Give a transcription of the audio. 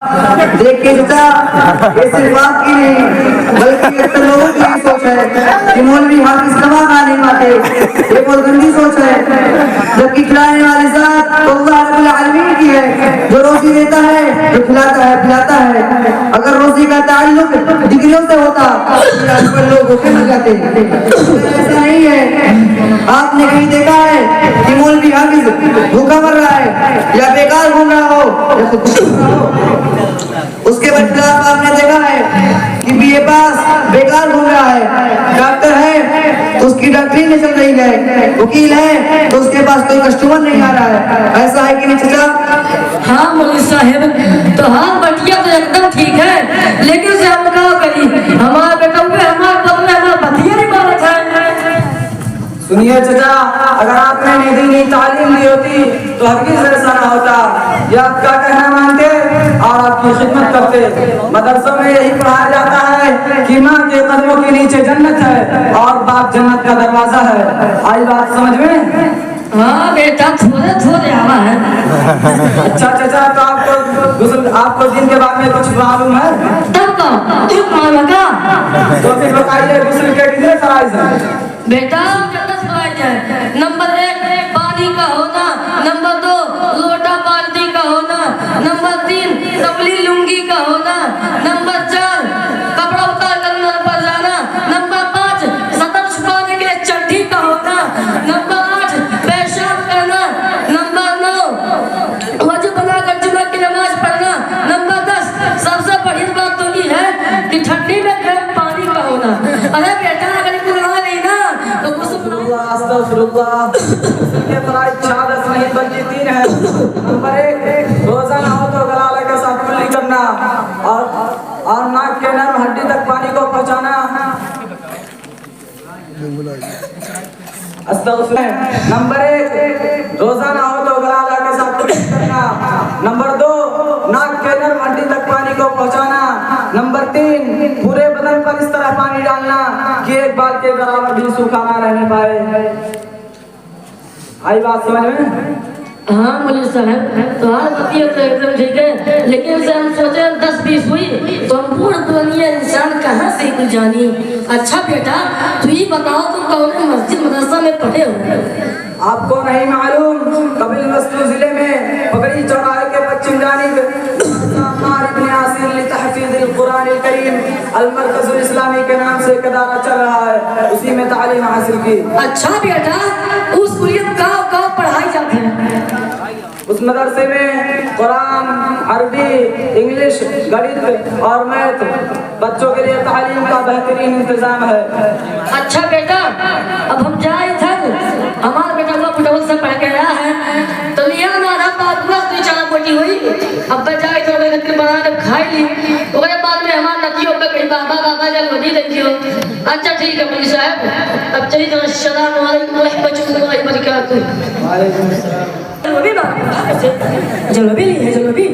देख के सोचा ये सिर्फ बात की नहीं बल्कि अक्सर लोगों की ये सोच है कि मौलवी हाफिज कमा खा नहीं पाते। ये बहुत गंदी सोच है, जबकि खिलाने वाली जात तो अल्लाह रब्बुल आलमीन की है, जो रोजी देता है, जो खिलाता है पिलाता है। अगर रोजी का ताल्लुक डिग्रियों से होता तो आजकल लोग भूखे मर जाते। ऐसा नहीं है। आपने कहीं देखा है कि मौलवी हाफिज भूखा मर रहा है या बेकार घूम रहा हो या खुद घूम रहा हो? उसके बदलाव आपने देखा है कि बीए पास बेकार घूम रहा है, डॉक्टर है तो उसकी डॉक्टरी नहीं चल रही है, वकील है तो उसके पास कोई कस्टमर नहीं आ रहा है। ऐसा है कि नहीं चाचा? हाँ मौलवी साहब, तो हाँ बटिया तो एकदम ठीक है, लेकिन उसे हम क्या करी, हमारा बेटा हमारे बदले हमारा बतिया नहीं मारा था। सुनिए चाचा, अगर आपने निधि तालीम ली होती तो हरगिज़ ऐसा ना होता। ये आपका कहना मानते और आपकी खिदमत करते। मदरसों में यही पढ़ाया जाता है कि माँ के कदमों के नीचे जन्नत है और बाप जन्नत का दरवाजा है। आई बात समझ में? हाँ बेटा, थोड़े थोड़े आवा है। अच्छा चाचा, तो आपको दिन के बाद में कुछ मालूम है? तब का क्यों मालूम का? तो फिर बताइए, गुस्ल के कितने फराइज हैं? बेटा 10 फराइज है। नंबर 1 पानी का होना, नंबर 2 लोटा बाल्टी का होना, नंबर 3 तबली लुंगी का होना, नंबर 4 कपड़ा उतार कर अंदर पर जाना, नंबर 5 सतर छुपाने के लिए चड्ढी का होना, नंबर 8 पेशाब करना, नंबर 9 वजू बनाकर जुमा की नमाज पढ़ना, नंबर 10 सबसे बड़ी बात तो ये है कि ठंडी में गर्म पानी का होना। अरे बेटा, अगर कुरान नहीं ना तो ये फराइज 4 नहीं बल्कि 3 है। नंबर 1 रोजा ना हो तो गला के साथ कुल्ली करना और नाक के नर्म हड्डी तक पानी को पहुंचाना। नंबर 1 रोजा ना हो तो गला के साथ कुल्ली करना। नंबर 2 नाक के नर्म हड्डी तक पानी को पहुंचाना। नंबर 3 पूरे बदन पर इस तरह पानी डालना कि एक बाल के बराबर भी सूखा ना रहने पाए। आई बात समझ में? हाँ मौलवी साहब, तो हर बतिया तो एकदम ठीक है, लेकिन से हम सोचे 10-20 हुई तो हम बूढ़ दुनिया इंसान कहाँ से कुछ जानी। अच्छा बेटा, तू ही बताओ, तुम कौन मस्जिद मदरसा में पढ़े हो? आपको नहीं मालूम? कबिल वस्तु जिले में पगड़ी चौराहे के पश्चिम जानिब अल-मरकज़ुल इस्लामी के नाम से एक इदारा चल रहा है, उसी में तालीम हासिल की। अच्छा बेटा, उस कुलियत का पढ़ाई जाती है? उस मदरसे में कुरान, अरबी, इंग्लिश, गणित और मैथ बच्चों के लिए तालीम का बेहतरीन इंतजाम है। अच्छा बेटा, अब हम जाए थे, हमारा बेटा बुटवल से पढ़ के आया है, तो लिया ना बोटी हुई। अब बजाए तो बना खाई ली, उसके बाद में हमारे नदियों पे कहीं बाबा बाबा जल बनी रही हो। अच्छा ठीक है मौलवी साहब, अब चलिए तो अस्सलाम वालेकुम व रहमतुल्लाहि व बरकातहू। जलेबी ली है, जलेबी